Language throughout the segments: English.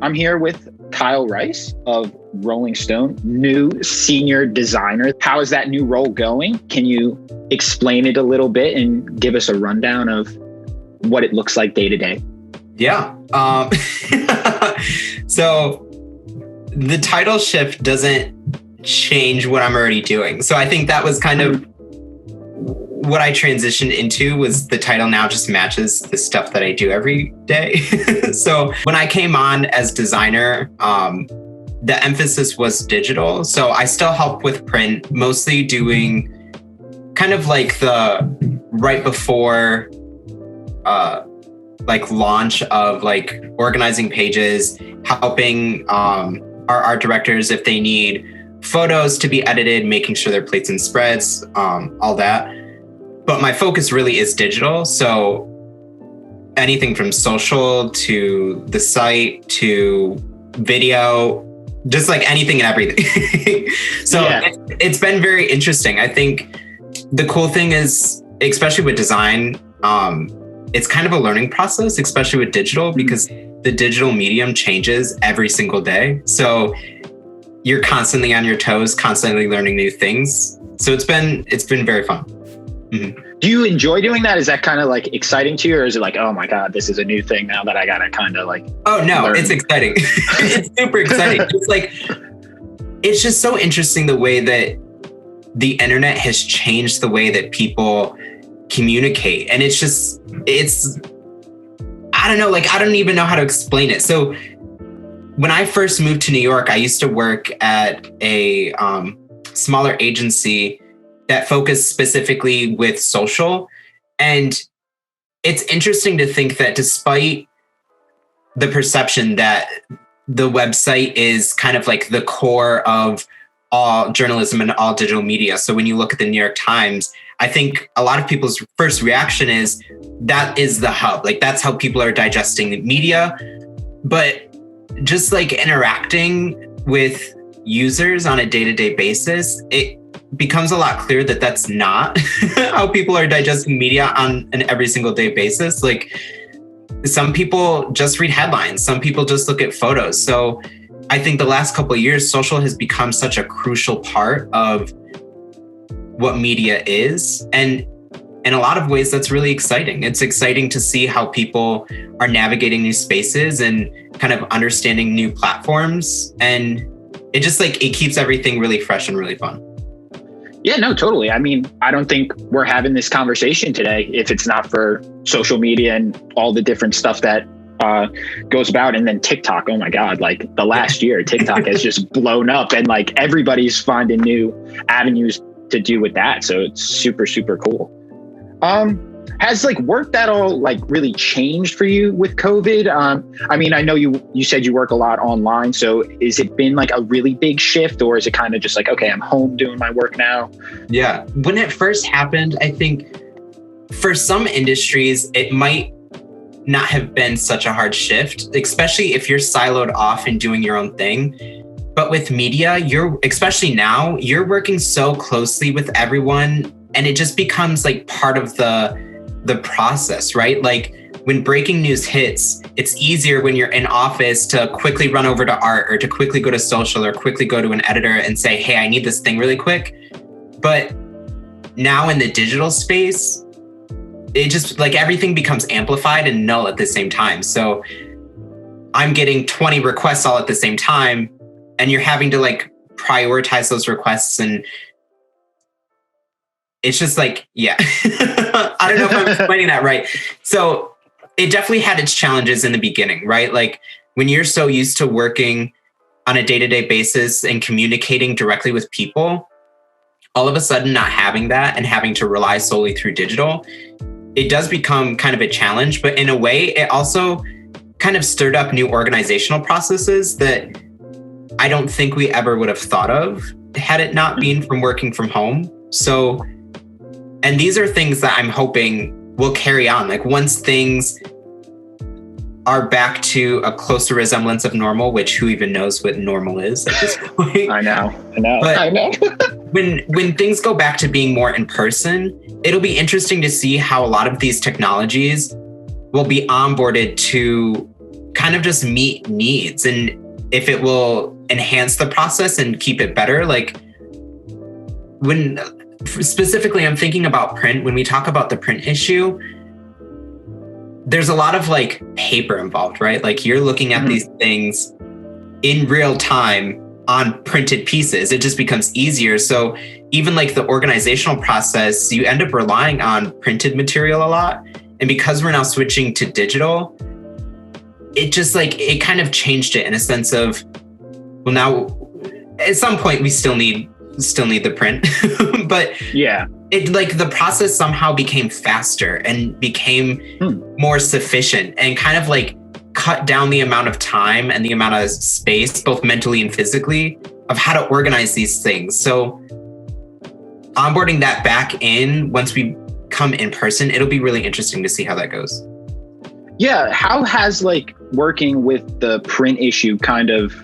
I'm here with Kyle Rice of Rolling Stone, new senior designer. How is that new role going? Can you explain it a little bit and give us a rundown of what it looks like day to day? Yeah. So the title shift doesn't change what I'm already doing. So I think that was kind of what I transitioned into, was the title now just matches the stuff that I do every day. So when I came on as designer, the emphasis was digital. So I still help with print, mostly doing kind of like the right before like launch of like organizing pages, helping our art directors if they need photos to be edited, making sure they're plates and spreads, all that. But my focus really is digital. So anything from social to the site to video, just like anything and everything. So yeah. It's been very interesting. I think the cool thing is, especially with design, it's kind of a learning process, especially with digital, because the digital medium changes every single day. So you're constantly on your toes, constantly learning new things. So it's been very fun. Mm-hmm. Do you enjoy doing that? Is that kind of like exciting to you, or is it like, oh my God, this is a new thing now that I gotta kind of like? Oh no, learn? It's exciting. It's super exciting. It's like, it's just so interesting the way that the internet has changed the way that people communicate. And I don't know, like, I don't even know how to explain it. So when I first moved to New York, I used to work at a smaller agency that focused specifically with social. And it's interesting to think that despite the perception that the website is kind of like the core of all journalism and all digital media. So when you look at the New York Times, I think a lot of people's first reaction is that is the hub. Like, that's how people are digesting the media. But just like interacting with users on a day-to-day basis, it becomes a lot clearer that that's not how people are digesting media on an every single day basis. Like, some people just read headlines. Some people just look at photos. So I think the last couple of years, social has become such a crucial part of what media is. And in a lot of ways, that's really exciting. It's exciting to see how people are navigating new spaces and kind of understanding new platforms. And it just like, it keeps everything really fresh and really fun. Yeah, no, totally. I mean, I don't think we're having this conversation today if it's not for social media and all the different stuff that goes about. And then TikTok, oh my God, like the last year, TikTok has just blown up, and like everybody's finding new avenues to do with that. So it's super, super cool. Has like work that all like really changed for you with COVID? I mean, I know you said you work a lot online. So is it been like a really big shift, or is it kind of just like, okay, I'm home doing my work now? Yeah. When it first happened, I think for some industries, it might not have been such a hard shift, especially if you're siloed off and doing your own thing. But with media, especially now, you're working so closely with everyone, and it just becomes like part of the process, right? Like when breaking news hits, it's easier when you're in office to quickly run over to art, or to quickly go to social, or quickly go to an editor and say, hey, I need this thing really quick. But now in the digital space, it just like everything becomes amplified and null at the same time. So I'm getting 20 requests all at the same time, and you're having to like prioritize those requests. And it's just like, yeah, I don't know if I'm explaining that right. So it definitely had its challenges in the beginning, right? Like when you're so used to working on a day-to-day basis and communicating directly with people, all of a sudden not having that and having to rely solely through digital, it does become kind of a challenge. But in a way, it also kind of stirred up new organizational processes that I don't think we ever would have thought of had it not been from working from home. So, and these are things that I'm hoping will carry on. Like once things are back to a closer resemblance of normal, which who even knows what normal is at this point. I know. But when things go back to being more in person, it'll be interesting to see how a lot of these technologies will be onboarded to kind kind of just meet needs. And if it will enhance the process and keep it better, like when specifically I'm thinking about print, when we talk about the print issue, there's a lot of like paper involved, right? Like you're looking at these things in real time on printed pieces. It just becomes easier. So even like the organizational process, you end up relying on printed material a lot. And because we're now switching to digital, it just like, it kind of changed it in a sense of, well, now at some point we still need the print, but yeah, it like the process somehow became faster and became more sufficient and kind of like cut down the amount of time and the amount of space, both mentally and physically, of how to organize these things. So onboarding that back in once we come in person, it'll be really interesting to see how that goes. Yeah. How has like working with the print issue kind of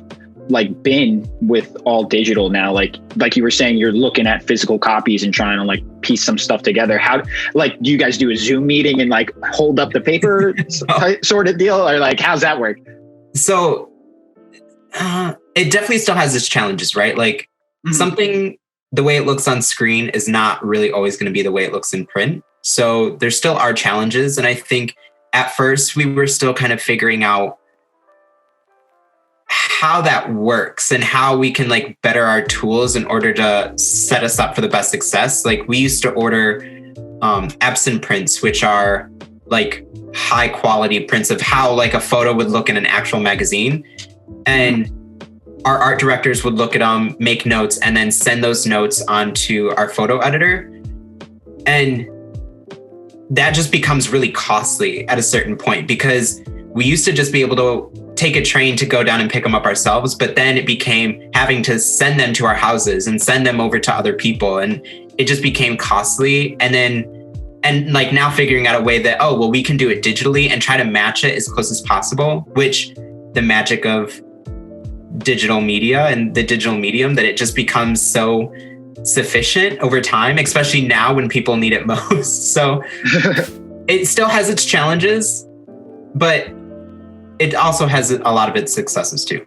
like been with all digital now? Like you were saying, you're looking at physical copies and trying to like piece some stuff together. How, like, do you guys do a Zoom meeting and like hold up the paper sort of deal? Or like, how's that work? So it definitely still has its challenges, right? Like something, the way it looks on screen is not really always going to be the way it looks in print. So there still are challenges. And I think at first we were still kind of figuring out how that works and how we can like better our tools in order to set us up for the best success. Like we used to order Epson prints, which are like high quality prints of how like a photo would look in an actual magazine. And our art directors would look at them, make notes, and then send those notes onto our photo editor. And that just becomes really costly at a certain point, because we used to just be able to take a train to go down and pick them up ourselves, but then it became having to send them to our houses and send them over to other people. And it just became costly. And like now figuring out a way that, oh, well, we can do it digitally and try to match it as close as possible, which the magic of digital media and the digital medium, that it just becomes so sufficient over time, especially now when people need it most. So it still has its challenges, but it also has a lot of its successes too.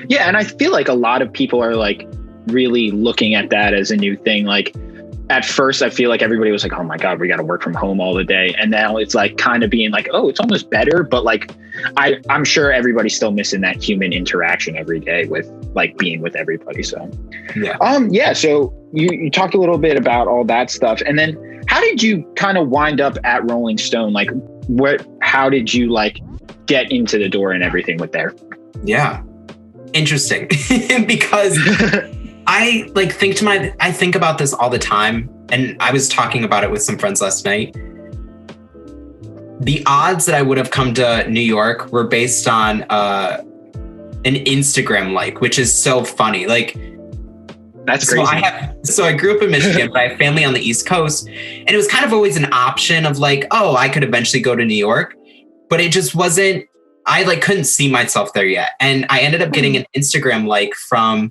Yeah. And I feel like a lot of people are like really looking at that as a new thing. Like at first, I feel like everybody was like, oh my God, we got to work from home all the day. And now it's like kind of being like, oh, it's almost better. But like, I'm sure everybody's still missing that human interaction every day with like being with everybody. So, yeah. So you talked a little bit about all that stuff. And then how did you kind of wind up at Rolling Stone? Like how did you like get into the door and everything with there? Yeah. Interesting. Because I think about this all the time. And I was talking about it with some friends last night. The odds that I would have come to New York were based on an Instagram like, which is so funny. Like, that's crazy. So I grew up in Michigan, but I have family on the East Coast. And it was kind of always an option of like, oh, I could eventually go to New York. But it just wasn't, I like couldn't see myself there yet. And I ended up getting an Instagram like from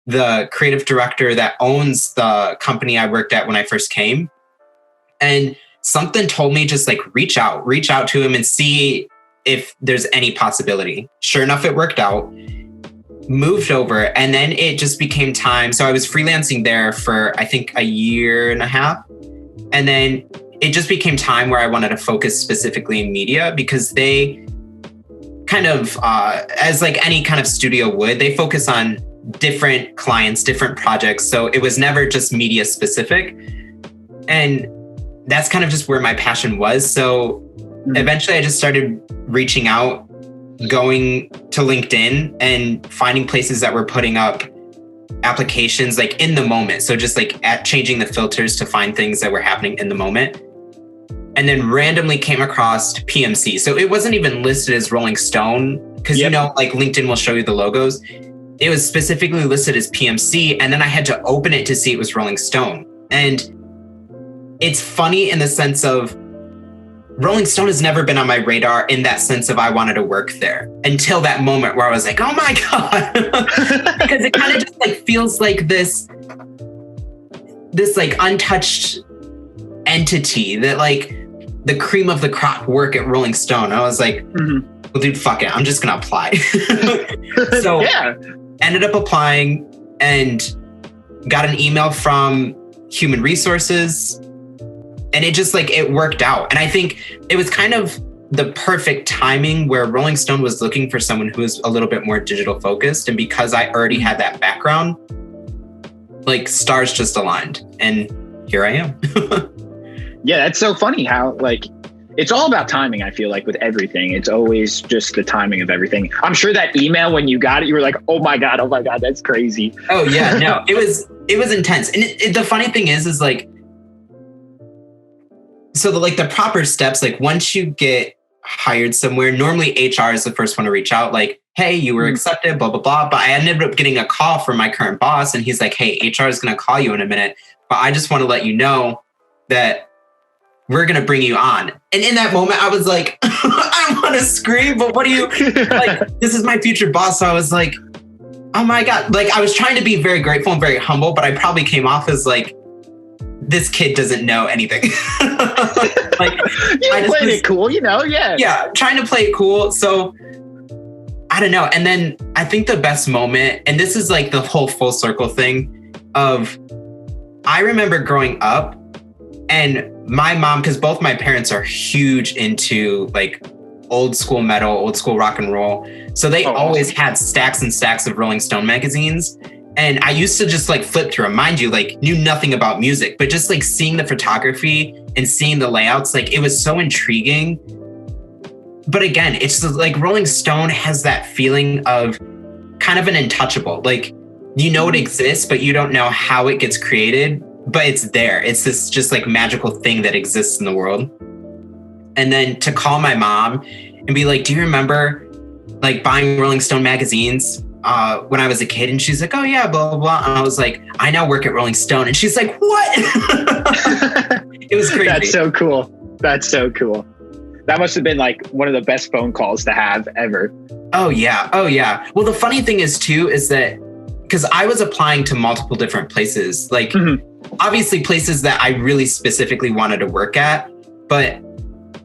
the creative director that owns the company I worked at when I first came. And something told me just like reach out to him and see if there's any possibility. Sure enough, it worked out. Moved over, and then it just became time. So I was freelancing there for I think a year and a half. And then it just became time where I wanted to focus specifically in media, because they kind of, as like any kind of studio would, they focus on different clients, different projects. So it was never just media specific. And that's kind of just where my passion was. So eventually I just started reaching out, going to LinkedIn and finding places that were putting up applications like in the moment. So just like changing the filters to find things that were happening in the moment. And then randomly came across PMC. So it wasn't even listed as Rolling Stone, because you know, like LinkedIn will show you the logos. It was specifically listed as PMC. And then I had to open it to see it was Rolling Stone. And it's funny in the sense of Rolling Stone has never been on my radar in that sense of I wanted to work there until that moment where I was like, oh my God. Because it kind of just like feels like this like untouched entity that like the cream of the crop work at Rolling Stone. I was like, well, dude, fuck it. I'm just going to apply. So yeah, ended up applying and got an email from Human Resources. And it just like, it worked out. And I think it was kind of the perfect timing where Rolling Stone was looking for someone who was a little bit more digital focused. And because I already had that background, like stars just aligned. And here I am. Yeah, that's so funny how like it's all about timing. I feel like with everything, it's always just the timing of everything. I'm sure that email when you got it, you were like, oh my God, that's crazy. Oh yeah, no, it was intense. And the funny thing is like, so the proper steps, like once you get hired somewhere, normally HR is the first one to reach out, like, hey, you were accepted, blah, blah, blah. But I ended up getting a call from my current boss and he's like, hey, HR is going to call you in a minute, but I just want to let you know that we're going to bring you on. And in that moment, I was like, I don't want to scream, but what do you, like, this is my future boss. So I was like, oh my God. Like, I was trying to be very grateful and very humble, but I probably came off as like, this kid doesn't know anything. Like, you played it cool, yeah. Yeah, trying to play it cool. So I don't know. And then I think the best moment, and this is like the whole full circle thing of, I remember growing up and my mom, because both my parents are huge into like old school metal, old school rock and roll. So they always had stacks and stacks of Rolling Stone magazines. And I used to just like flip through them. Mind you, like knew nothing about music, but just like seeing the photography and seeing the layouts, like it was so intriguing. But again, it's like Rolling Stone has that feeling of kind of an untouchable. Like, you know it exists, but you don't know how it gets created, but it's there. It's this just like magical thing that exists in the world. And then to call my mom and be like, do you remember like buying Rolling Stone magazines when I was a kid? And she's like, oh yeah, blah, blah, blah. And I was like, I now work at Rolling Stone. And she's like, what? It was crazy. That's so cool. That's so cool. That must have been like one of the best phone calls to have ever. Oh yeah. Oh yeah. Well, the funny thing is too, is that because I was applying to multiple different places, like obviously places that I really specifically wanted to work at, but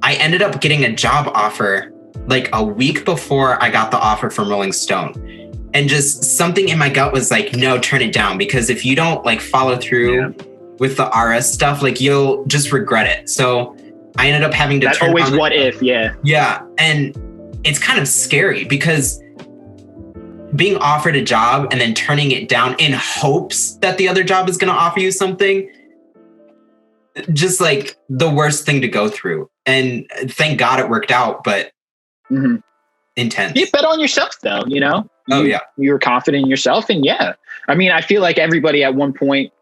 I ended up getting a job offer like a week before I got the offer from Rolling Stone. And just something in my gut was like, no, turn it down. Because if you don't like follow through with the RS stuff, like you'll just regret it. So I ended up having to turn always what if, yeah. Yeah. And it's kind of scary because being offered a job and then turning it down in hopes that the other job is going to offer you something, just like the worst thing to go through. And thank God it worked out, but intense. You bet on yourself though, Oh yeah. You were confident in yourself. And yeah, I mean, I feel like everybody at one point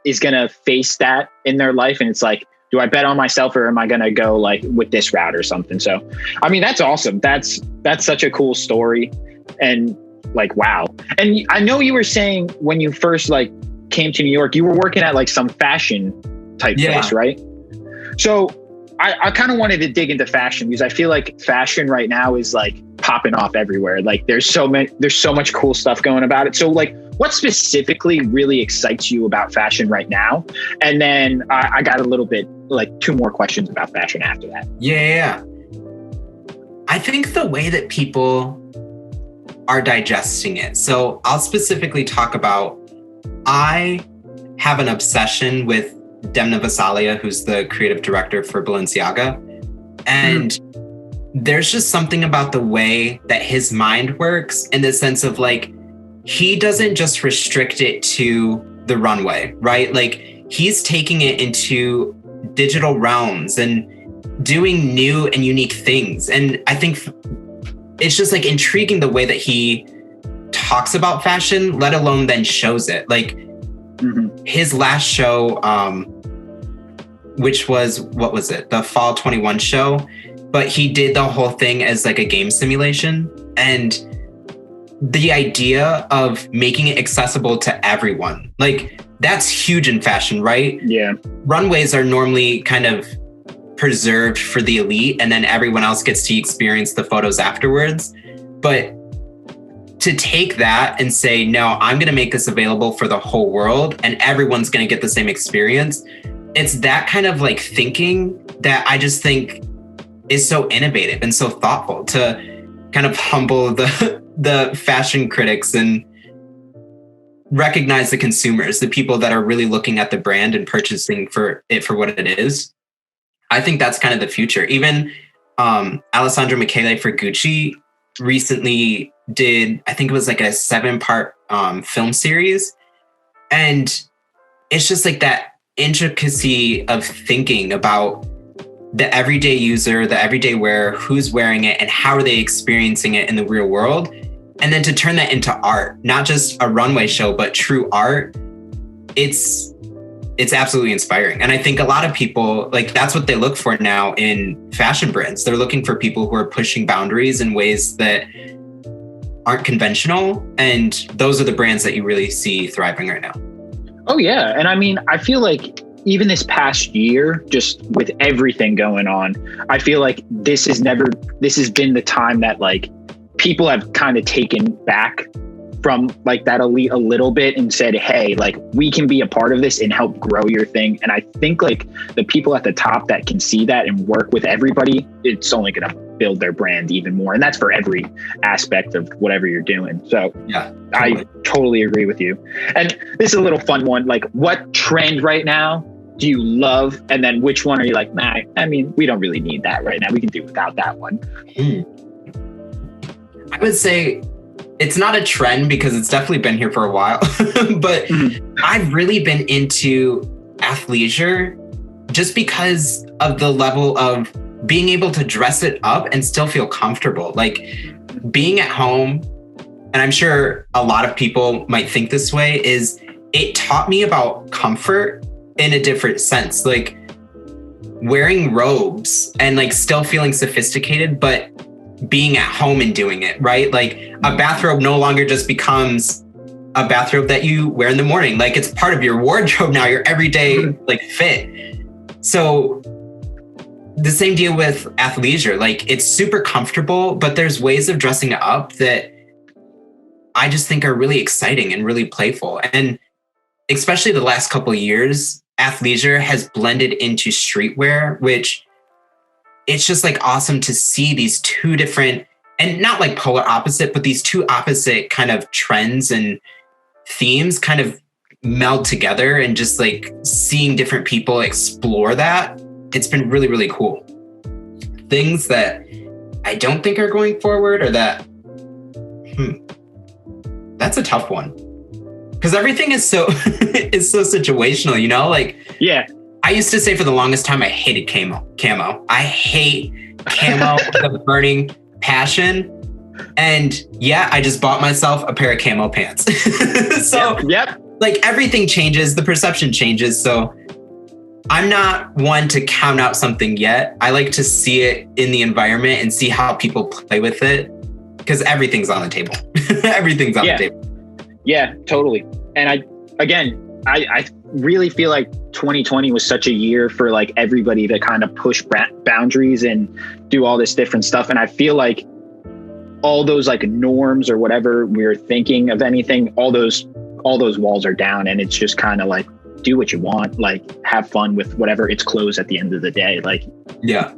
is going to face that in their life. And it's like, do I bet on myself or am I going to go like with this route or something? So, I mean, that's awesome. That's such a cool story. And like, wow. And I know you were saying when you first like came to New York, you were working at like some fashion type place, right? So I kind of wanted to dig into fashion because I feel like fashion right now is like popping off everywhere. Like there's so much cool stuff going about it. So like what specifically really excites you about fashion right now? And then I got a little bit like 2 more questions about fashion after that. Yeah. I think the way that people are digesting it. So I'll specifically talk about, I have an obsession with Demna Gvasalia, who's the creative director for Balenciaga. And there's just something about the way that his mind works in the sense of like, he doesn't just restrict it to the runway, right? Like he's taking it into digital realms and doing new and unique things. And I think it's just like intriguing the way that he talks about fashion, let alone then shows it. Like his last show, which was, what was it? The Fall 21 show, but he did the whole thing as like a game simulation. And the idea of making it accessible to everyone, like that's huge in fashion, right? Yeah. Runways are normally kind of preserved for the elite and then everyone else gets to experience the photos afterwards. But to take that and say, no, I'm going to make this available for the whole world and everyone's going to get the same experience. It's that kind of like thinking that I just think is so innovative and so thoughtful to kind of humble the fashion critics and recognize the consumers, the people that are really looking at the brand and purchasing for it for what it is. I think that's kind of the future. Even Alessandro Michele for Gucci recently did, I think it was like a 7-part film series. And it's just like that intricacy of thinking about the everyday user, the everyday wearer, who's wearing it and how are they experiencing it in the real world. And then to turn that into art, not just a runway show, but true art, it's absolutely inspiring. And I think a lot of people, like, that's what they look for now in fashion brands. They're looking for people who are pushing boundaries in ways that aren't conventional. And those are the brands that you really see thriving right now. Oh, yeah. And I mean, I feel like even this past year, just with everything going on, I feel like this has been the time that like people have kind of taken back from like that elite a little bit and said, hey, like we can be a part of this and help grow your thing. And I think like the people at the top that can see that and work with everybody, it's only going to build their brand even more. And that's for every aspect of whatever you're doing. So yeah, totally. I totally agree with you. And this is a little fun one. Like, what trend right now do you love? And then which one are you like, nah, I mean, we don't really need that right now. We can do without that one. I would say it's not a trend because it's definitely been here for a while, but I've really been into athleisure just because of the level of being able to dress it up and still feel comfortable. Like being at home, and I'm sure a lot of people might think this way, is it taught me about comfort in a different sense. Like wearing robes and like still feeling sophisticated, but being at home and doing it, right? Like a bathrobe no longer just becomes a bathrobe that you wear in the morning. Like it's part of your wardrobe now, your everyday like fit. So the same deal with athleisure. Like it's super comfortable, but there's ways of dressing it up that I just think are really exciting and really playful. And especially the last couple of years, athleisure has blended into streetwear, which it's just like awesome to see these two different, and not like polar opposite, but these two opposite kind of trends and themes kind of meld together, and just like seeing different people explore that. It's been really, really cool. Things that I don't think are going forward, or that, that's a tough one. Because everything is so is so situational, you know? Like, yeah. I used to say for the longest time, I hated camo. I hate camo with a burning passion. And yeah, I just bought myself a pair of camo pants. So like everything changes, the perception changes. So I'm not one to count out something yet. I like to see it in the environment and see how people play with it, because everything's on the table. Everything's on the table. Yeah, totally. And I really feel like 2020 was such a year for like everybody to kind of push boundaries and do all this different stuff. And I feel like all those like norms or whatever we're thinking of anything, all those walls are down, and it's just kind of like, do what you want, like have fun with whatever. It's clothes at the end of the day. Like, yeah,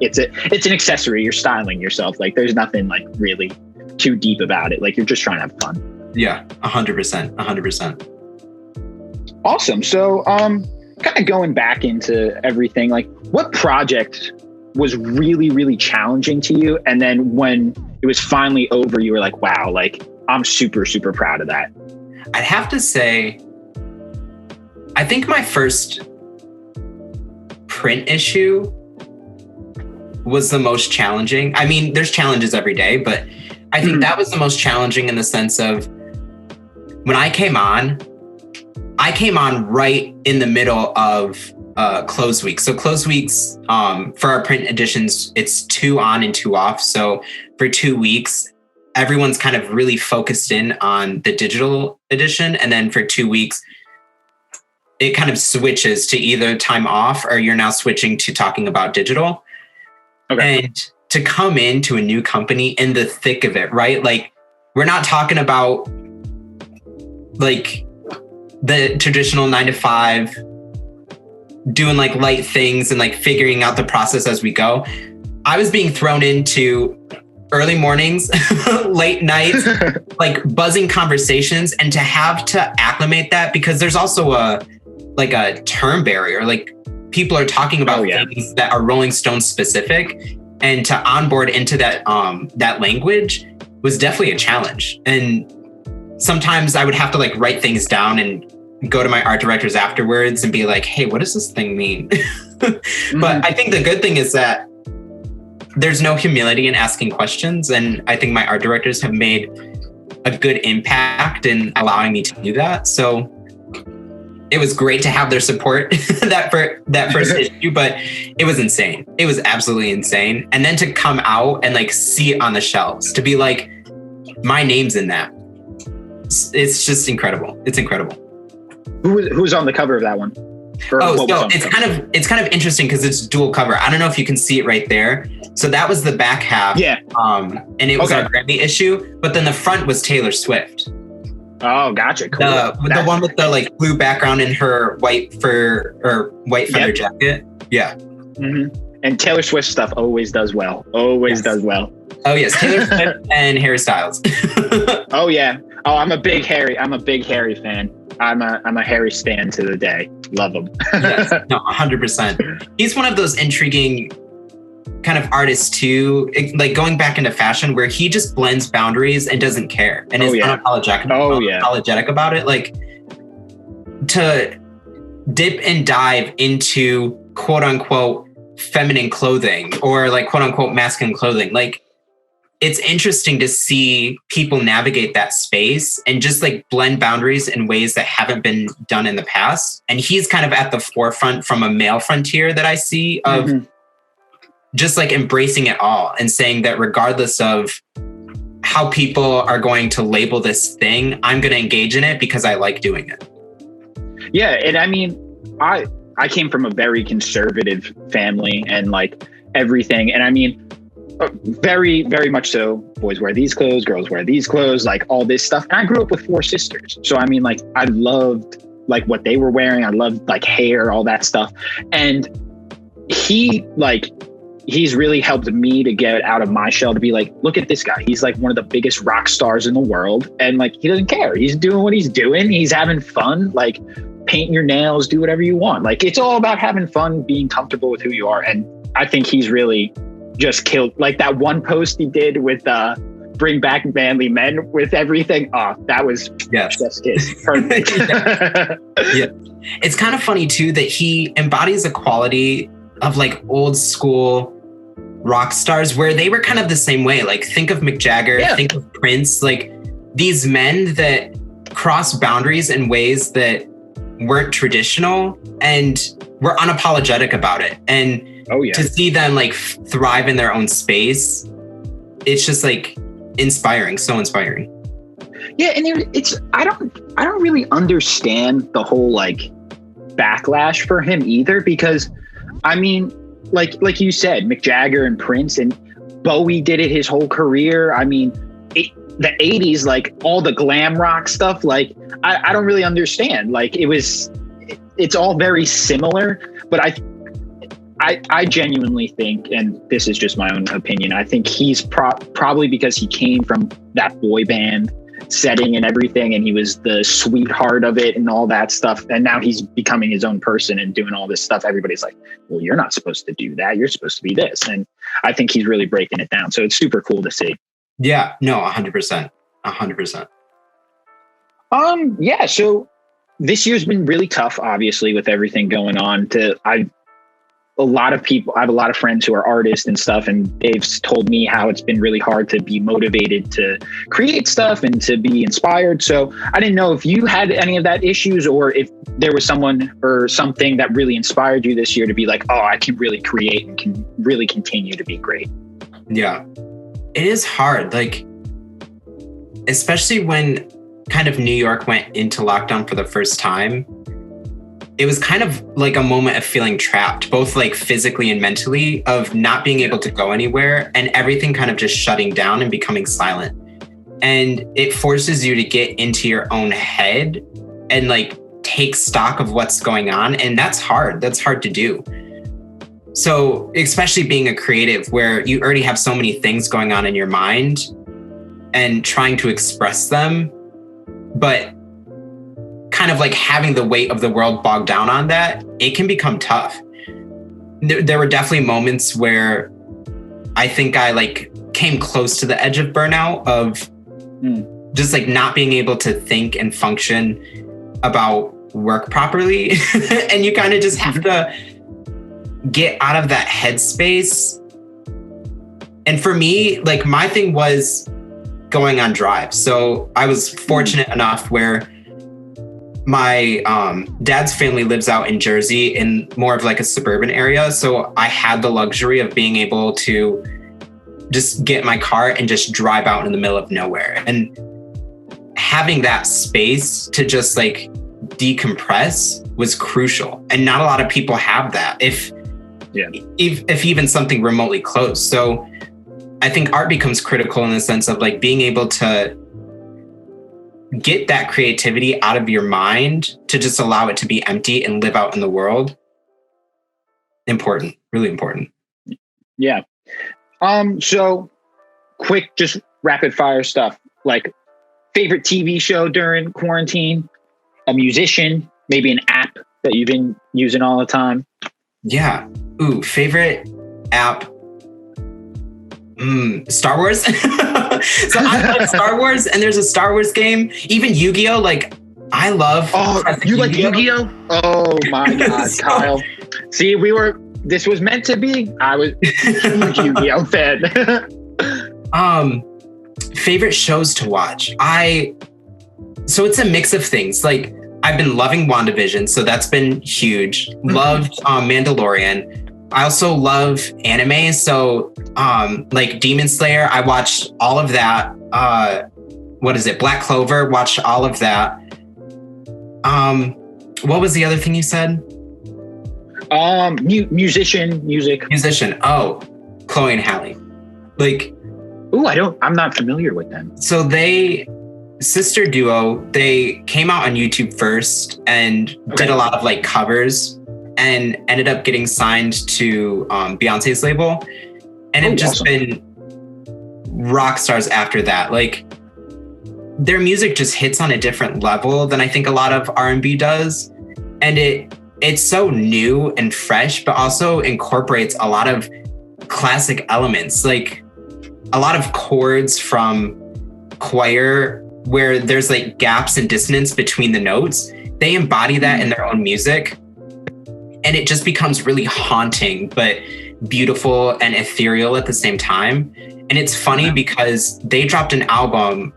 it's an accessory. You're styling yourself. Like there's nothing like really too deep about it. Like you're just trying to have fun. Yeah. 100%. Awesome. So, kind of going back into everything, like what project was really, really challenging to you? And then when it was finally over, you were like, wow, like I'm super, super proud of that. I'd have to say, I think my first print issue was the most challenging. I mean, there's challenges every day, but I think that was the most challenging in the sense of when I came on right in the middle of close week. So close weeks for our print editions, it's 2 on and 2 off. So for 2 weeks, everyone's kind of really focused in on the digital edition. And then for 2 weeks, it kind of switches to either time off or you're now switching to talking about digital. Okay. And to come into a new company in the thick of it, right? Like we're not talking about like the traditional 9 to 5, doing like light things and like figuring out the process as we go. I was being thrown into early mornings, late nights, like buzzing conversations, and to have to acclimate that, because there's also a term barrier. Like people are talking about things that are Rolling Stone specific, and to onboard into that language was definitely a challenge. And sometimes I would have to like write things down and go to my art directors afterwards and be like, hey, what does this thing mean? But I think the good thing is that there's no humility in asking questions. And I think my art directors have made a good impact in allowing me to do that. So it was great to have their support that first issue, but it was insane. It was absolutely insane. And then to come out and like see it on the shelves, to be like, my name's in that. It's just incredible. It's incredible. Who's on the cover of that one? So it's kind of interesting because it's dual cover. I don't know if you can see it right there. So that was the back half. Yeah. And it was our Grammy issue, but then the front was Taylor Swift. Oh, gotcha. Cool. The one with the like blue background in her white feather jacket. Yeah. Mm-hmm. And Taylor Swift stuff always does well. Does well. Oh yes, Taylor Swift and Harry Styles. Oh yeah. Oh, I'm a big Harry fan. I'm a Harry stan to the day. Love him. Yes, no, 100%. He's one of those intriguing kind of artists too, like going back into fashion, where he just blends boundaries and doesn't care and is unapologetic about it. Like to dip and dive into quote unquote feminine clothing or like quote unquote masculine clothing. Like it's interesting to see people navigate that space and just like blend boundaries in ways that haven't been done in the past. And he's kind of at the forefront from a male frontier that I see of just like embracing it all and saying that regardless of how people are going to label this thing, I'm going to engage in it because I like doing it. Yeah. And I mean, I came from a very conservative family and like everything. And I mean, very, very much so. Boys wear these clothes, girls wear these clothes, like all this stuff. And I grew up with 4 sisters. So, I mean, like I loved like what they were wearing. I loved like hair, all that stuff. And he's really helped me to get out of my shell to be like, look at this guy. He's like one of the biggest rock stars in the world. And like, he doesn't care. He's doing what he's doing. He's having fun. Like paint your nails, do whatever you want. Like it's all about having fun, being comfortable with who you are. And I think he's really just killed like that one post he did with bring back manly men with everything. Oh, that was just kiss. Perfect. Yeah. It's kind of funny too that he embodies a quality of like old school rock stars where they were kind of the same way. Like think of Mick Jagger, think of Prince, like these men that cross boundaries in ways that weren't traditional and were unapologetic about it. And to see them like thrive in their own space, it's just like inspiring, so inspiring. Yeah, and I don't really understand the whole like backlash for him either, because I mean, like you said, Mick Jagger and Prince and Bowie did it his whole career. I mean, the 80s, like all the glam rock stuff, like I don't really understand. Like it's all very similar, but I genuinely think, and this is just my own opinion, I think he's probably because he came from that boy band setting and everything, and he was the sweetheart of it and all that stuff. And now he's becoming his own person and doing all this stuff. Everybody's like, well, you're not supposed to do that. You're supposed to be this. And I think he's really breaking it down. So it's super cool to see. Yeah, no, 100%. 100%. Yeah. So this year's been really tough, obviously, with everything going on. I have a lot of friends who are artists and stuff, and they've told me how it's been really hard to be motivated to create stuff and to be inspired. So I didn't know if you had any of that issues, or if there was someone or something that really inspired you this year to be like, oh, I can really create and can really continue to be great. Yeah, it is hard. Like, especially when kind of New York went into lockdown for the first time, it was kind of like a moment of feeling trapped, both like physically and mentally, of not being able to go anywhere and everything kind of just shutting down and becoming silent. And it forces you to get into your own head and like take stock of what's going on. And that's hard. That's hard to do. So especially being a creative where you already have so many things going on in your mind and trying to express them, but kind of like having the weight of the world bogged down on that, it can become tough. There were definitely moments where I think I like came close to the edge of burnout of just like not being able to think and function about work properly. And you kind of just have to get out of that headspace. And for me, like my thing was going on drives. So I was fortunate enough where my dad's family lives out in Jersey in more of like a suburban area. So I had the luxury of being able to just get in my car and just drive out in the middle of nowhere. And having that space to just like decompress was crucial. And not a lot of people have that, if even something remotely close. So I think art becomes critical in the sense of like being able to get that creativity out of your mind to just allow it to be empty and live out in the world. Important, really important. Yeah. So quick, just rapid fire stuff, like favorite TV show during quarantine, a musician, maybe an app that you've been using all the time. Yeah. Ooh, favorite app. Star Wars. So I love Star Wars, and there's a Star Wars game. Even Yu-Gi-Oh! Like I love. Oh, you like Yu-Gi-Oh? Oh my God, so, Kyle. See, this was meant to be. I was a huge Yu-Gi-Oh! fan. Favorite shows to watch. So it's a mix of things. Like I've been loving WandaVision, so that's been huge. Loved Mandalorian. I also love anime. So like Demon Slayer, I watched all of that. What is it? Black Clover, watched all of that. What was the other thing you said? Music. Oh, Chloe and Halle. Like, ooh, I'm not familiar with them. So sister duo, they came out on YouTube first and did a lot of like covers and ended up getting signed to Beyonce's label. And have just been rock stars after that. Like their music just hits on a different level than I think a lot of R&B does. And it's so new and fresh, but also incorporates a lot of classic elements, like a lot of chords from choir where there's like gaps and dissonance between the notes. They embody that in their own music. And it just becomes really haunting, but beautiful and ethereal at the same time. And it's funny because they dropped an album,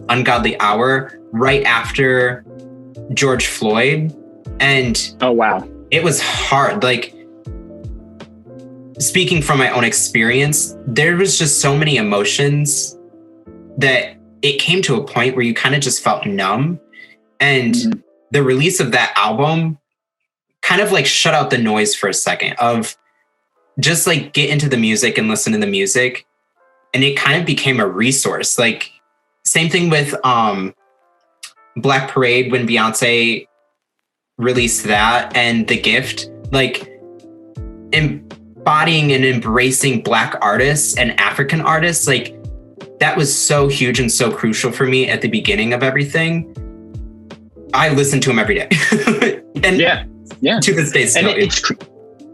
Ungodly Hour, right after George Floyd. And oh, wow. It was hard. Like, speaking from my own experience, there was just so many emotions that it came to a point where you kind of just felt numb. And the release of that album kind of like shut out the noise for a second of just like get into the music and listen to the music. And it kind of became a resource. Like same thing with Black Parade when Beyonce released that, and The Gift, like embodying and embracing Black artists and African artists. Like that was so huge and so crucial for me at the beginning of everything. I listen to him every day. And yeah, to this day still. And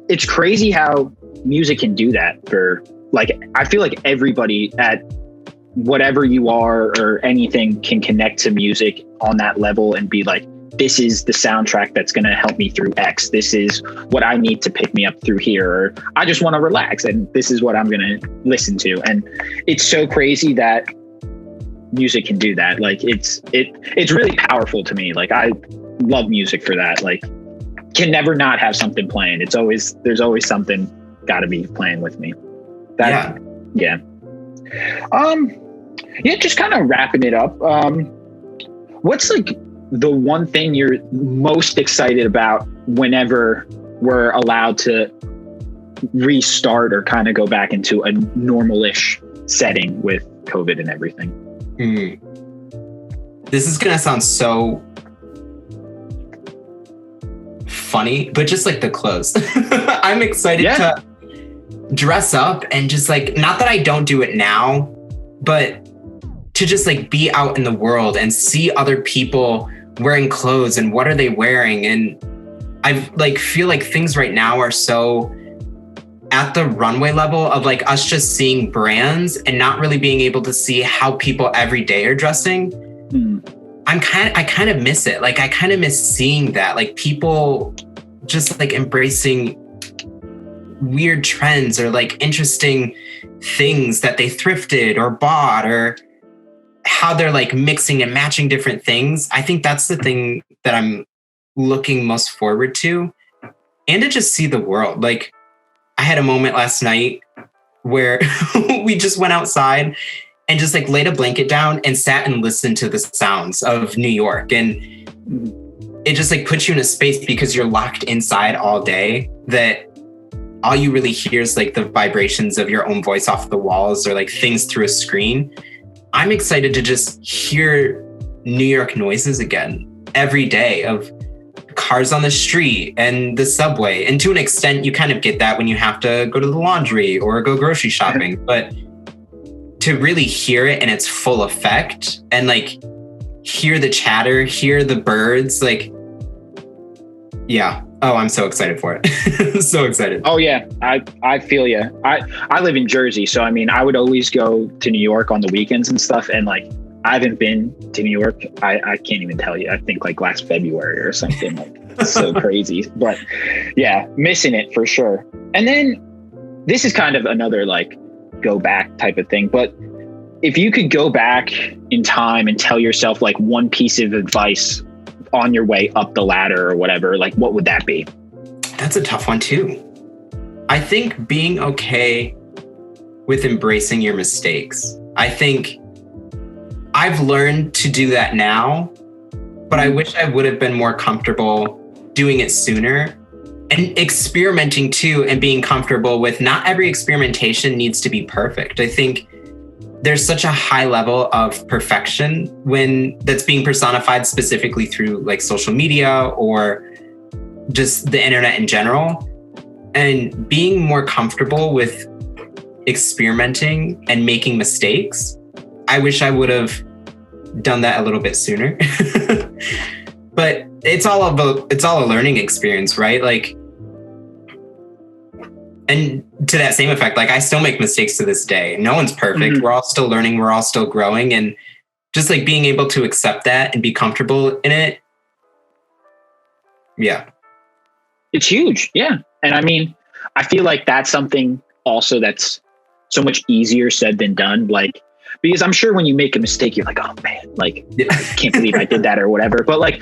it's crazy how music can do that for, like, I feel like everybody at whatever you are or anything can connect to music on that level and be like, this is the soundtrack that's going to help me through X. This is what I need to pick me up through here. Or I just want to relax and this is what I'm going to listen to. And it's so crazy that music can do that. Like it's really powerful to me. Like I love music for that. Like can never not have something playing. There's always something got to be playing with me. Yeah. Just kind of wrapping it up. What's like the one thing you're most excited about whenever we're allowed to restart or kind of go back into a normal-ish setting with COVID and everything? This is going to sound so funny, but just like the clothes. I'm excited to dress up and just like, not that I don't do it now, but to just like be out in the world and see other people wearing clothes and what are they wearing. And I like feel like things right now are so at the runway level of like us just seeing brands and not really being able to see how people every day are dressing. I kind of miss it. Like I kind of miss seeing that, like people just like embracing weird trends or like interesting things that they thrifted or bought, or how they're like mixing and matching different things. I think that's the thing that I'm looking most forward to, and to just see the world. Like I had a moment last night where we just went outside and just like laid a blanket down and sat and listened to the sounds of New York. And it just like puts you in a space because you're locked inside all day, that all you really hear is like the vibrations of your own voice off the walls or like things through a screen. I'm excited to just hear New York noises again every day, of cars on the street and the subway. And to an extent, you kind of get that when you have to go to the laundry or go grocery shopping. But to really hear it in its full effect and like hear the chatter, hear the birds, like, yeah. Oh, I'm so excited for it. So excited. Oh yeah, I feel you. I live in Jersey, so I mean, I would always go to New York on the weekends and stuff. And like, I haven't been to New York. I can't even tell you. I think like last February or something. Like, it's so crazy. But yeah, missing it for sure. And then this is kind of another like go back type of thing. But if you could go back in time and tell yourself like one piece of advice on your way up the ladder or whatever, like what would that be? That's a tough one too. I think being okay with embracing your mistakes. I think I've learned to do that now, but I wish I would have been more comfortable doing it sooner, and experimenting too, and being comfortable with not every experimentation needs to be perfect. I think there's such a high level of perfection when that's being personified specifically through like social media or just the internet in general, and being more comfortable with experimenting and making mistakes. I wish I would have done that a little bit sooner. But it's all a learning experience, right? Like, and to that same effect, like I still make mistakes to this day. No one's perfect. We're all still learning. We're all still growing. And just like being able to accept that and be comfortable in it. Yeah. It's huge. Yeah. And I mean, I feel like that's something also that's so much easier said than done. Like, because I'm sure when you make a mistake, you're like, oh man, like, I can't believe I did that or whatever. But like,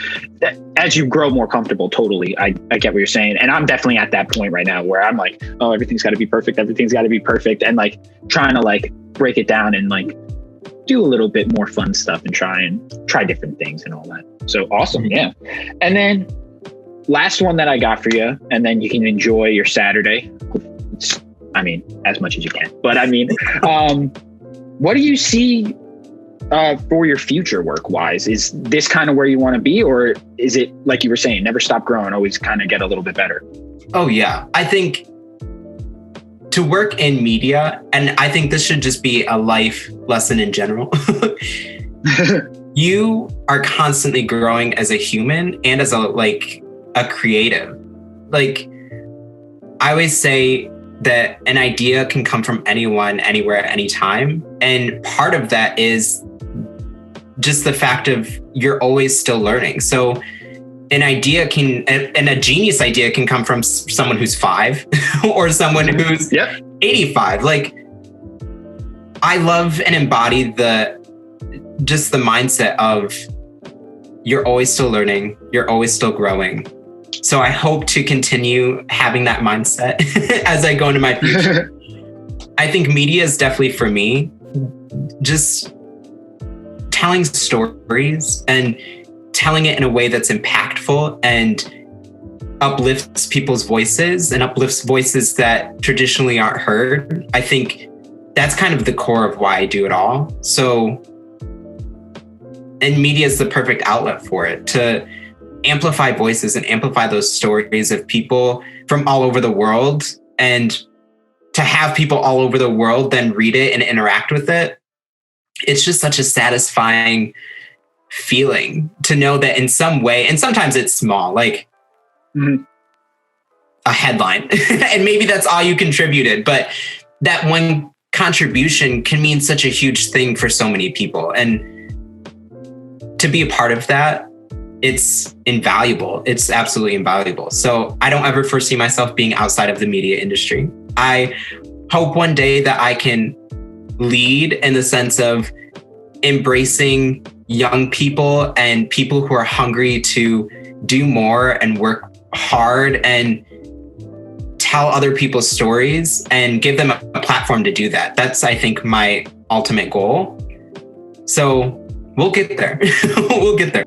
as you grow more comfortable, totally, I get what you're saying. And I'm definitely at that point right now where I'm like, oh, everything's got to be perfect. Everything's got to be perfect. And like trying to like break it down and like do a little bit more fun stuff and try different things and all that. So awesome. Yeah. And then last one that I got for you, and then you can enjoy your Saturday. I mean, as much as you can, but I mean, what do you see for your future work-wise? Is this kind of where you want to be, or is it, like you were saying, never stop growing, always kind of get a little bit better? Oh, yeah. I think to work in media, and I think this should just be a life lesson in general, you are constantly growing as a human and as a creative. Like, I always say that an idea can come from anyone, anywhere, at any time. And part of that is just the fact of you're always still learning. So an idea and a genius idea can come from someone who's 5 or someone who's 85. Like, I love and embody the mindset of you're always still learning, you're always still growing. So I hope to continue having that mindset as I go into my future. I think media is definitely for me, just telling stories and telling it in a way that's impactful and uplifts people's voices and uplifts voices that traditionally aren't heard. I think that's kind of the core of why I do it all. So, and media is the perfect outlet for it, to amplify voices and amplify those stories of people from all over the world, and to have people all over the world then read it and interact with it, it's just such a satisfying feeling to know that in some way, and sometimes it's small, like a headline, and maybe that's all you contributed, but that one contribution can mean such a huge thing for so many people. And to be a part of that, it's invaluable. It's absolutely invaluable. So I don't ever foresee myself being outside of the media industry. I hope one day that I can lead in the sense of embracing young people and people who are hungry to do more and work hard and tell other people's stories and give them a platform to do that. That's, I think, my ultimate goal. So we'll get there. We'll get there.